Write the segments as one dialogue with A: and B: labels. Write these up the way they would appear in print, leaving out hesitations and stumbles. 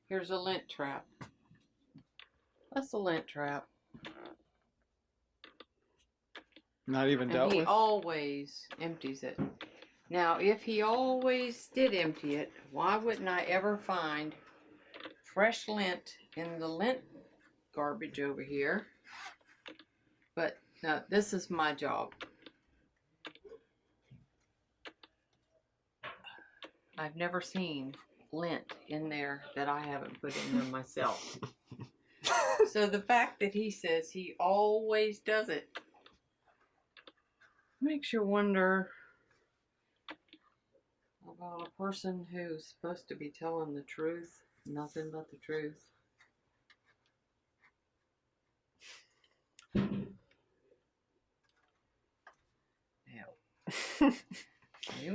A: Here's a lint trap. That's a lint trap.
B: Not even dealt
A: And he
B: with?
A: always empties it. Now, if he always did empty it, why wouldn't I ever find fresh lint in the lint garbage over here? But no, this is my job. I've never seen lint in there that I haven't put in there myself. So the fact that he says he always does it makes you wonder about a person who's supposed to be telling the truth, nothing but the truth.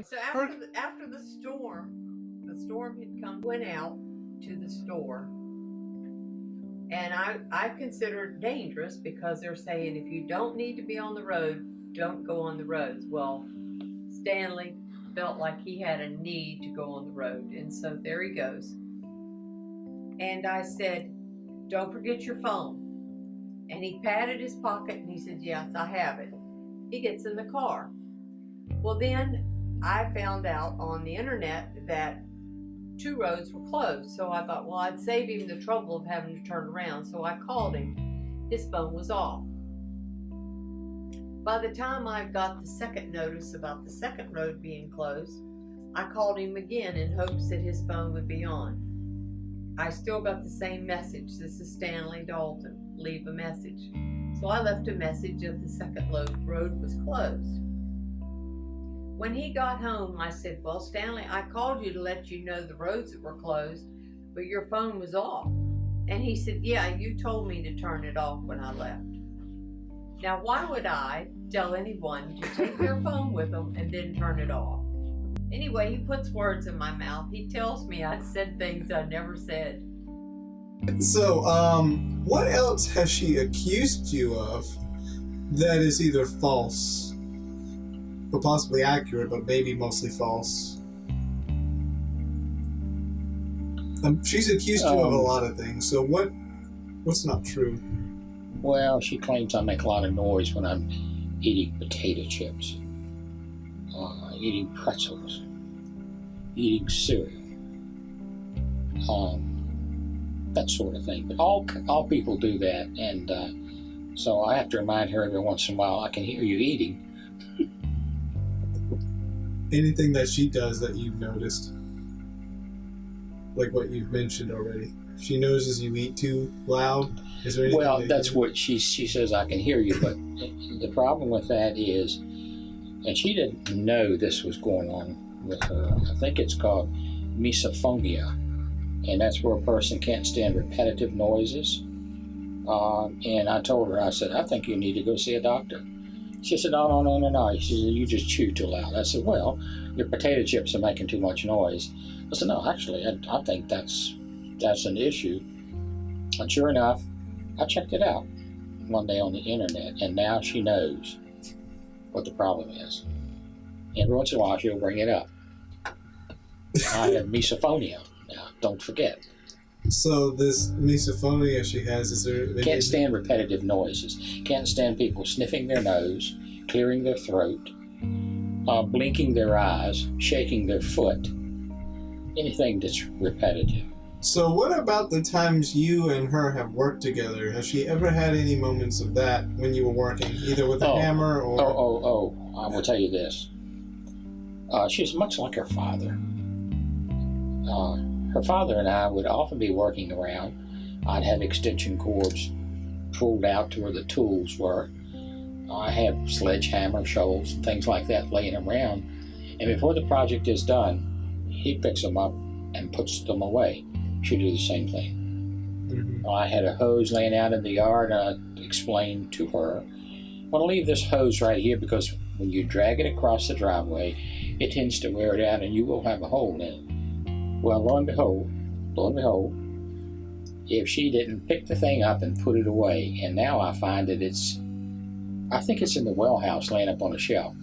A: So after the storm had come, went out to the store, and I consider it dangerous because they're saying if you don't need to be on the road, don't go on the roads. Well, Stanley felt like he had a need to go on the road, and so there he goes. And I said, don't forget your phone. And he patted his pocket and he said, yes, I have it. He gets in the car. Well, then I found out on the internet that 2 roads were closed. So I thought, well, I'd save him the trouble of having to turn around. So I called him. His phone was off. By the time I got the second notice about the second road being closed, I called him again in hopes that his phone would be on. I still got the same message. This is Stanley Dalton. Leave a message. So I left a message that the second road was closed. When he got home, I said, well, Stanley, I called you to let you know the roads that were closed, but your phone was off. And he said, yeah, you told me to turn it off when I left. Now, why would I tell anyone to take their phone with them and then turn it off? Anyway, he puts words in my mouth. He tells me I said things I never said.
C: So, what else has she accused you of that is either false or possibly accurate, but maybe mostly false? She's accused you of a lot of things. So what's not true?
D: Well, she claims I make a lot of noise when I'm eating potato chips, eating pretzels, eating cereal, that sort of thing. But all people do that, and so I have to remind her every once in a while, I can hear you eating.
C: Anything that she does that you've noticed? Like what you've mentioned already. She notices you eat too loud? Is there anything?
D: Well, that's what she says, I can hear you, but the problem with that is, and she didn't know this was going on with her, I think it's called misophonia, and that's where a person can't stand repetitive noises. And I told her, I said, I think you need to go see a doctor. She said, no. She said, you just chew too loud. I said, well, your potato chips are making too much noise. I said, no, actually, I think that's an issue. And sure enough, I checked it out one day on the internet, and now she knows what the problem is. Every once in a while, she'll bring it up. I have misophonia. Now, don't forget.
C: So this misophonia she has, is there...
D: Can't stand repetitive noises. Can't stand people sniffing their nose, clearing their throat, blinking their eyes, shaking their foot. Anything that's repetitive.
C: So what about the times you and her have worked together? Has she ever had any moments of that when you were working, either with a hammer or...
D: I will tell you this. She's much like her father. Her father and I would often be working around. I'd have extension cords pulled out to where the tools were. I have sledgehammer, shovels, things like that laying around. And before the project is done, he picks them up and puts them away. She'd do the same thing.
C: Mm-hmm.
D: I had a hose laying out in the yard, and I explained to her, I'm going to leave this hose right here because when you drag it across the driveway, it tends to wear it out and you will have a hole in it. Well, lo and behold, if she didn't pick the thing up and put it away, and now I find that I think it's in the well house laying up on a shelf.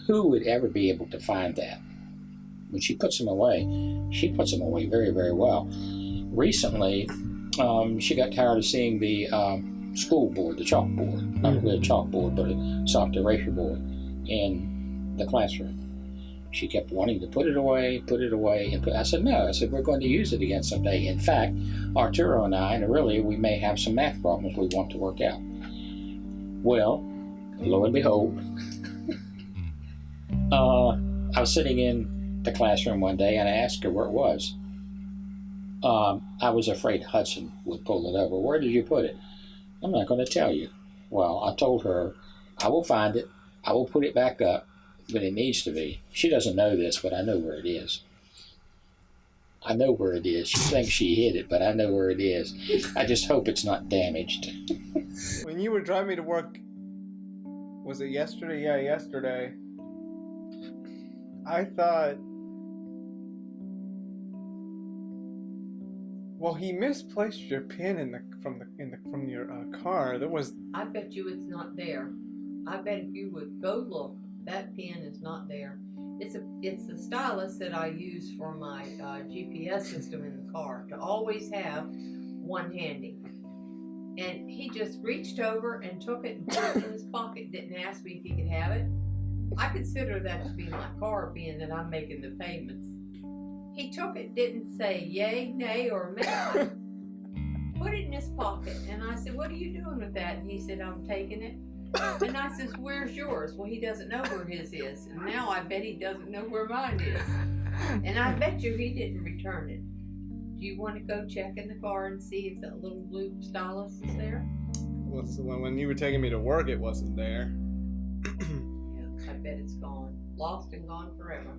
D: Who would ever be able to find that? When she puts them away, she puts them away very, very well. recently, she got tired of seeing the school board, the chalkboard, not really a chalkboard, but a soft erasure board in the classroom. She kept wanting to put it away, and I said, no. I said, we're going to use it again someday. In fact, Arturo and I, and really, we may have some math problems we want to work out. Well, lo and behold, I was sitting in the classroom one day, and I asked her where it was. I was afraid Hudson would pull it over. Where did you put it? I'm not going to tell you. Well, I told her, I will find it. I will put it back up. But it needs to be. She doesn't know this, but I know where it is. I know where it is. She thinks she hid it, but I know where it is. I just hope it's not damaged.
B: When you were driving me to work, was it yesterday? Yeah, yesterday. I thought, well, he misplaced your pin from your car. There was.
A: I bet you it's not there. I bet if you would go look, that pin is not there. It's the stylus that I use for my GPS system in the car to always have one handy. And he just reached over and took it and put it in his pocket. Didn't ask me if he could have it. I consider that to be my car, being that I'm making the payments. He took it, didn't say yay, nay, or meh. Put it in his pocket, and I said, "What are you doing with that?" And he said, "I'm taking it." And I says, "Where's yours?" Well, he doesn't know where his is. And now I bet he doesn't know where mine is. And I bet you he didn't return it. Do you want to go check in the car and see if that little blue stylus is there?
B: When you were taking me to work, it wasn't there.
A: Yeah, I bet it's gone. Lost and gone forever.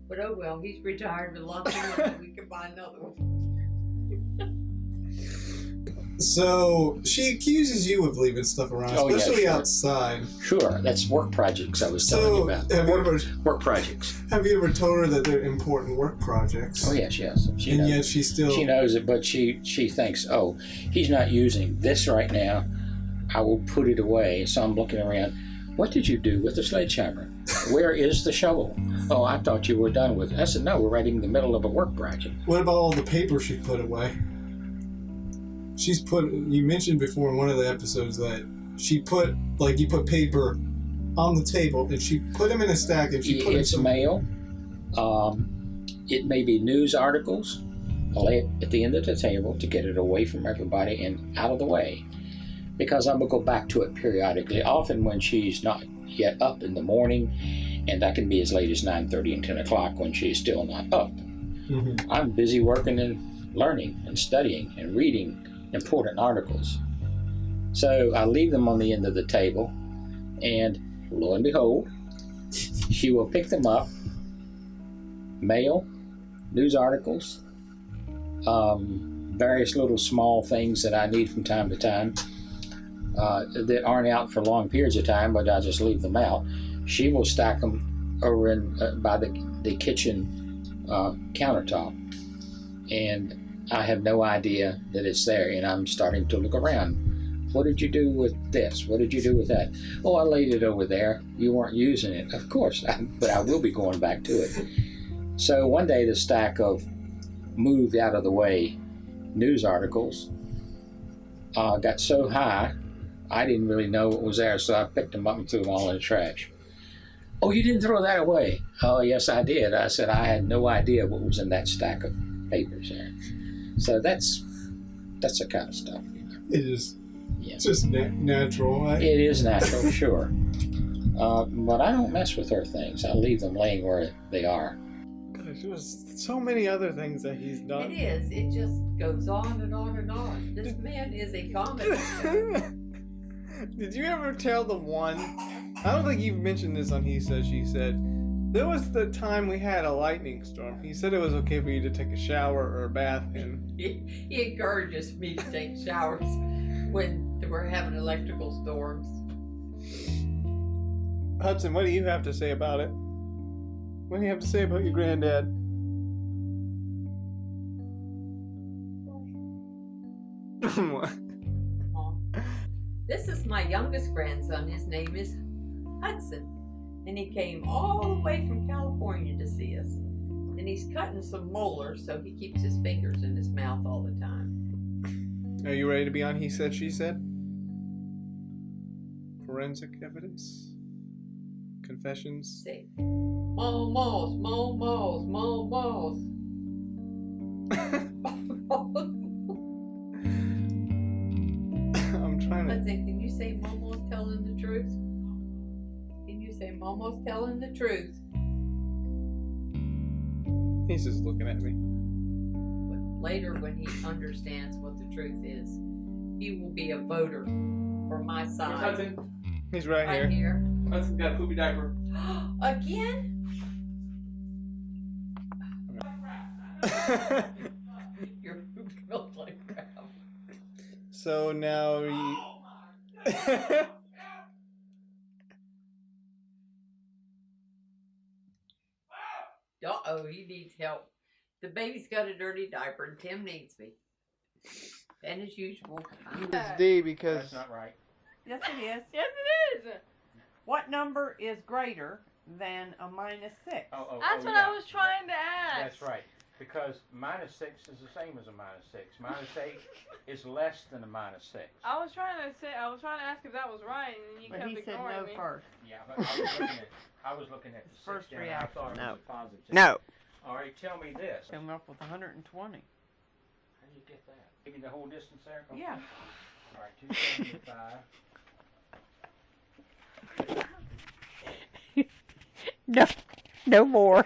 A: But oh well, he's retired with lots of money. We can buy another one.
C: So she accuses you of leaving stuff around,
D: Oh, yeah,
C: especially
D: sure.
C: outside.
D: Sure, that's work projects I was telling you about. Work projects.
C: Have you ever told her that they're important work projects?
D: Oh yes. She
C: And
D: knows.
C: yet she still.
D: She knows it, but she thinks, oh, he's not using this right now. I will put it away. So I'm looking around. What did you do with the sledgehammer? Where is the shovel? Oh, I thought you were done with it. I said, no, we're right in the middle of a work project.
C: What about all the paper she put away? She's put. You mentioned before in one of the episodes that she put, like, you put paper on the table and she put them in a stack and she put
D: It's mail. It may be news articles. I lay it at the end of the table to get it away from everybody and out of the way, because I'm gonna go back to it periodically. Often when she's not yet up in the morning, and that can be as late as 9:30 and 10 o'clock when she's still not up.
C: Mm-hmm.
D: I'm busy working and learning and studying and reading important articles. So I leave them on the end of the table, and lo and behold, she will pick them up. Mail, news articles, various little small things that I need from time to time that aren't out for long periods of time, but I just leave them out. She will stack them over in by the kitchen countertop, and I have no idea that it's there, and I'm starting to look around. What did you do with this? What did you do with that? Oh, I laid it over there. You weren't using it. Of course, but I will be going back to it. So one day the stack of moved out of the way news articles got so high, I didn't really know what was there, so I picked them up and threw them all in the trash. Oh, you didn't throw that away? Oh, yes, I did. I said I had no idea what was in that stack of papers there. So that's the kind of stuff.
C: It is.
D: Yeah.
C: It's just natural. Right?
D: It is natural, sure. But I don't mess with her things. I leave them laying where they are.
B: Gosh, there's so many other things that he's done.
A: It is. It just goes on and on and on. This man is a comedy show.
B: Did you ever tell the one? I don't think you've mentioned this on He Said, She Said. There was the time we had a lightning storm. He said it was okay for you to take a shower or a bath in.
A: He encourages me to take showers when we're having electrical storms.
B: Hudson, what do you have to say about it? What do you have to say about your granddad?
A: This is my youngest grandson. His name is Hudson. And he came all the way from California to see us. And he's cutting some molars, so he keeps his fingers in his mouth all the time.
B: Are you ready to be on He Said, She Said? Forensic evidence? Confessions?
A: Say, momos, momos, momos.
B: I'm trying
A: Let's
B: to.
A: see, can you say Momo's telling the truth? Can you say Momo's telling the truth?
B: He's just looking at me.
A: But later, when he understands what the truth is, he will be a voter for my side.
B: He's right
A: Right
B: here.
A: here.
B: Hudson got a poopy diaper.
A: Again? Your poop smells like crap.
B: So now you.
A: Uh-oh, he needs help. The baby's got a dirty diaper and Tim needs me. And as usual.
B: It's D because.
D: That's not right.
E: Yes, it is.
F: Yes, it is.
E: What number is greater than a -6?
F: That's what I was trying to ask.
D: That's right. Because -6 is the same as a -6. -8 is less than a -6.
F: I was trying to ask if that was right, and then you
E: But
F: kept
E: he said
F: ignoring
E: no
F: me.
E: first.
D: Yeah, but I was looking at the
E: His first
D: 6 down, I
E: reaction,
D: thought it
E: no.
D: was a positive.
E: No.
D: All right, tell me this. How
E: Came up with 120.
D: do you get that? Give me the whole distance there? Okay.
E: Yeah.
D: All right, 275.
E: No more.